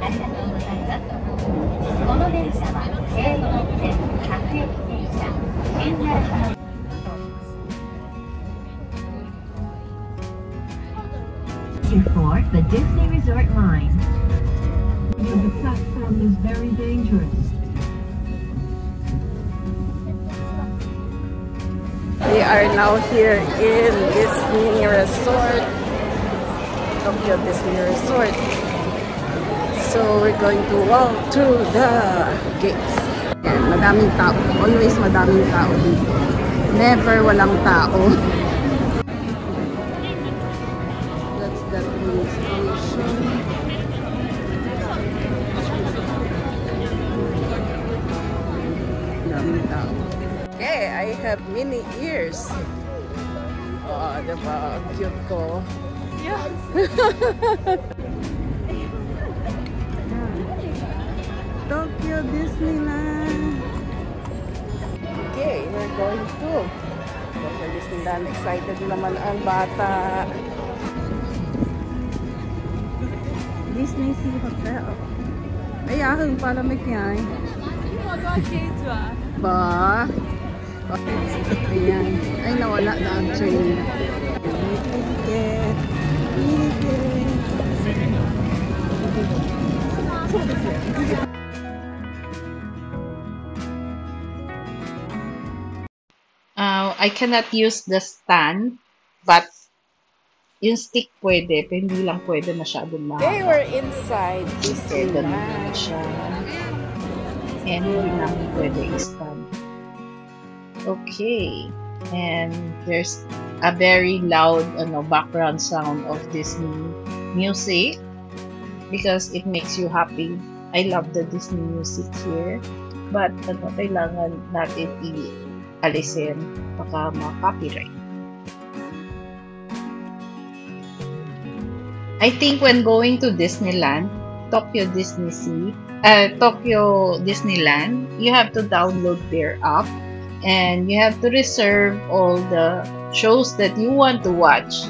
ありがとうございます。この電車は京王線各駅停車新奈良のfor the Disney Resort line. The platform is very dangerous. We are now here in Disney Resort, Tokyo Disney Resort. So we're going to walk through the gates. Yan, madaming tao. Always madaming tao dito. Never walang tao. That's the train station. Madaming tao. Okay, I have mini ears. Oh, diba? Cute ko. Yeah. Tokyo Disneyland. Okay, we're going to Tokyo Disneyland. Excited naman ang bata. Disney Sea Hotel. Ay, ahong para may kiyay. Ba? Ayan. Ay, nawala na ang train. Ticket. I cannot use the stand, but yung stick pwede, pero hindi lang pwede masyadong mahaba. They were inside Disneyland. Disneyland. Siya. And hindi namin pwede i-stand. Okay. And there's a very loud background sound of Disney music because it makes you happy. I love the Disney music here. But kailangan natin alisin baka ma-copyright. I think when going to Disneyland, Tokyo Disneyland, you have to download their app and you have to reserve all the shows that you want to watch.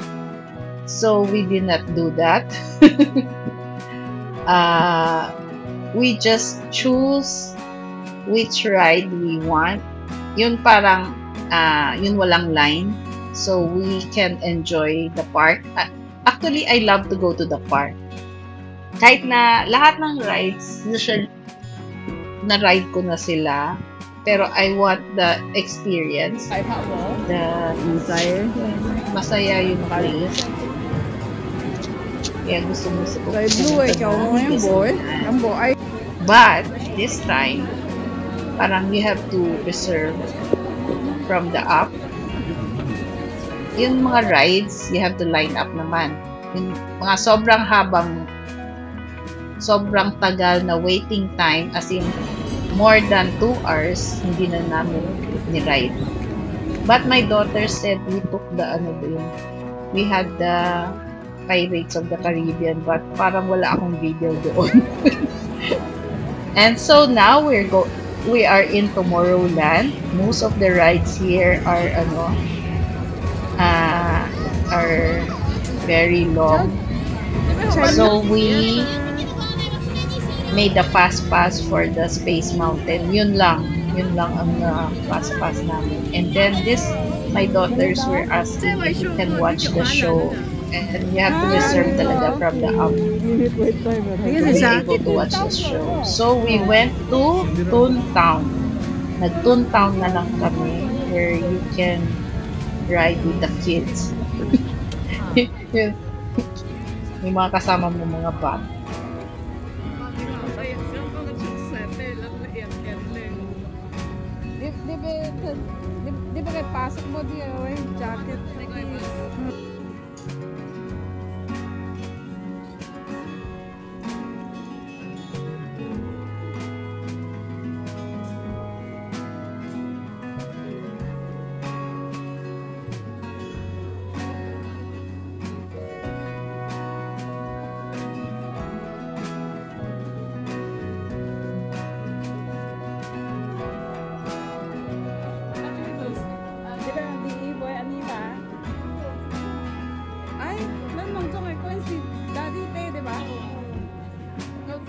So we did not do that. We just choose which ride we want. Yun parang yun walang line, so we can enjoy the park. Actually, I love to go to the park. Kahit na lahat ng rides, usually na-ride ko na sila, pero I want the experience. The desire. Masaya yung place. Kaya gusto mo sa But this time, parang you have to reserve from the app. Yung mga rides, you have to line up naman. Yung mga sobrang tagal na waiting time, as in more than 2 hours, hindi na namin ni-ride. But my daughter said we took we had the Pirates of the Caribbean, but parang wala akong video doon. And so now we are in Tomorrowland. Most of the rides here are very long. So we made the fast pass for the Space Mountain. Yun lang ang fast pass namin. And then my daughters were asking if you can watch the show. And you have to reserve talaga from the app to be able to watch the show. So we went to Toontown. Nag-Toontown na lang kami where you can ride with the kids. May mga kasama mo mga bata. Di ba kay pasok mo di yung jacket?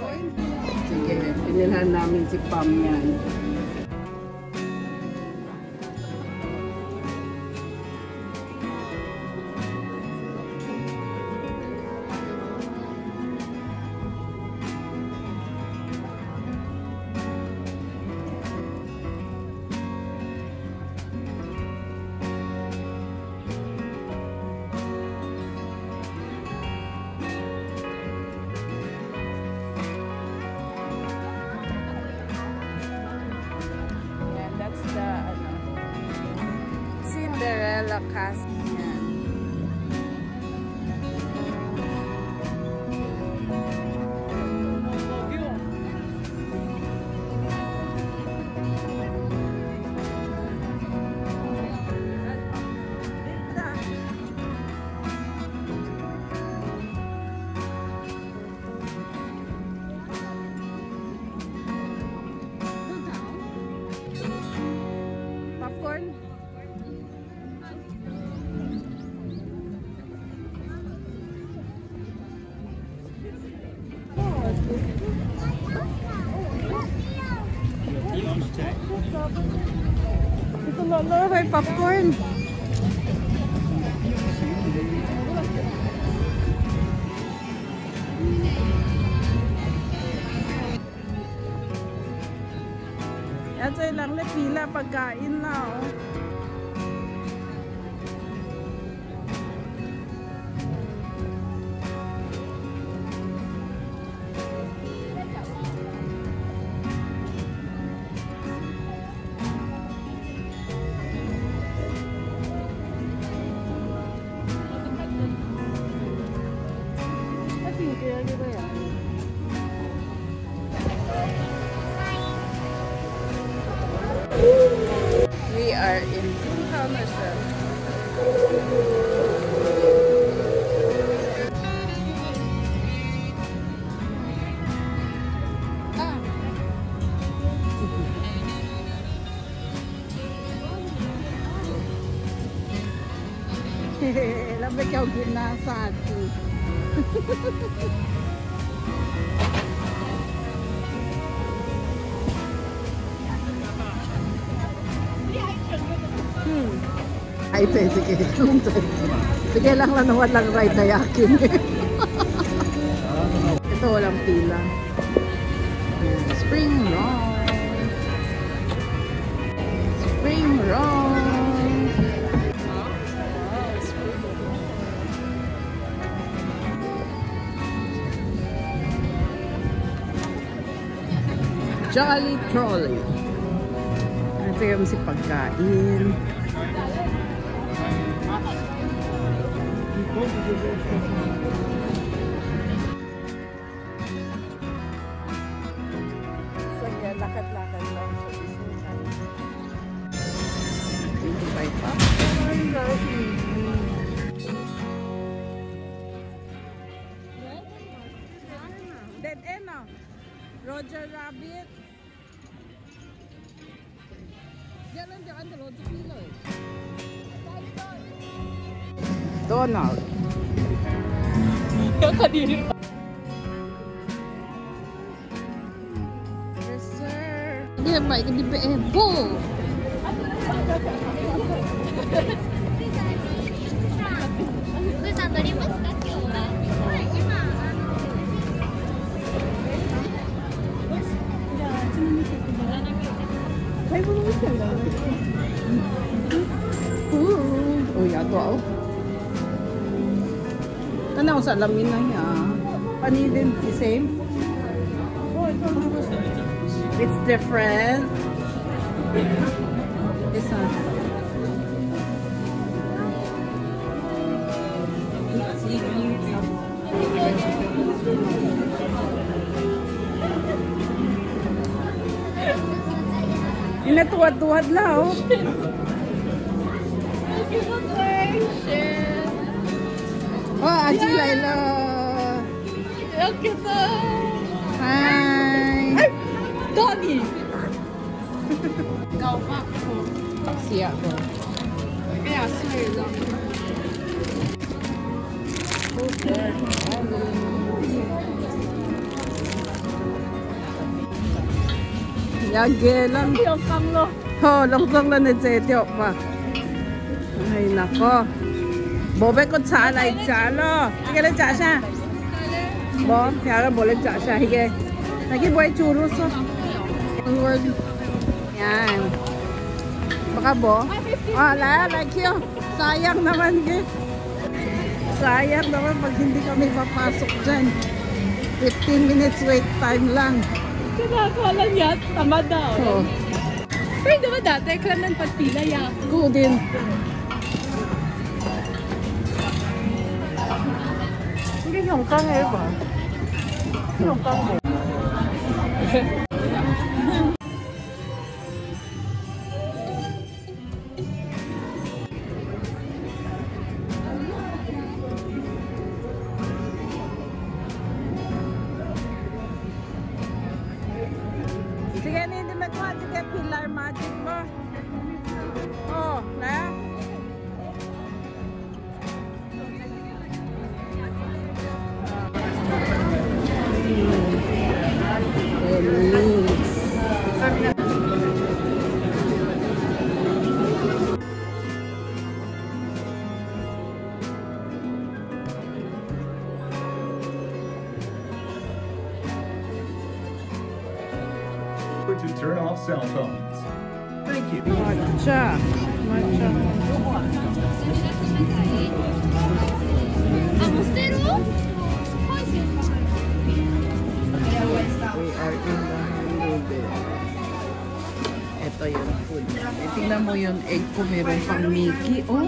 Sige, pinilhan namin si Pam yan. Cinderella Castle. Popcorn. Ito lolo, may popcorn. Yan sa ilang pila pagkain na oh. We are in Somerset. Lamig yung ginasa. Ay, sige. Sige lang lang naman lang ride na yakin. Ito walang pila. Spring roll. Spring roll. Jolly Trolley. Ito yung si pagkain. Sige, lakad-lakad lang sa Disneyland. 25 pa. Dead end na. Roger Rabbit. Donald. Yes, sir. Hindi ba? Hindi ba? Bo! Oh, yato ako. Tanaw sa alamin na niya. Panidin, the same? It's different. This one. Inatuwad-tuwad lang, oh. Oh, Aji Laila. Hi. Doggy. Siya ko. Kaya swear lang. Yagelan. Oh, longsong na ni Zetyo pa. Ay, nako. Bobe ko tsanay tsalo. Sige na tsa siya. Bo, kaya boleh tsa siya. Hige. Lagi buhay churros. Word. Yan. Baka bo? Wala, like you. Sayang naman, ge. Sayang naman pag hindi kami papasok dyan. 15 minutes wait time lang. Kinakala niya, tamad daw. Oh. Pero diba dati, kailan pagpila ya? Ko din. Hindi yung kang eh ba? Yung kang mo. Sige, hindi magkuha. Sige, pillar magic mo. Oh, na? To turn off cell phones. Thank you. Matcha. Matcha. We are in the Handle. Ito yung food. Tingnan mo yung egg ko. Meron pang Mickey. Oh.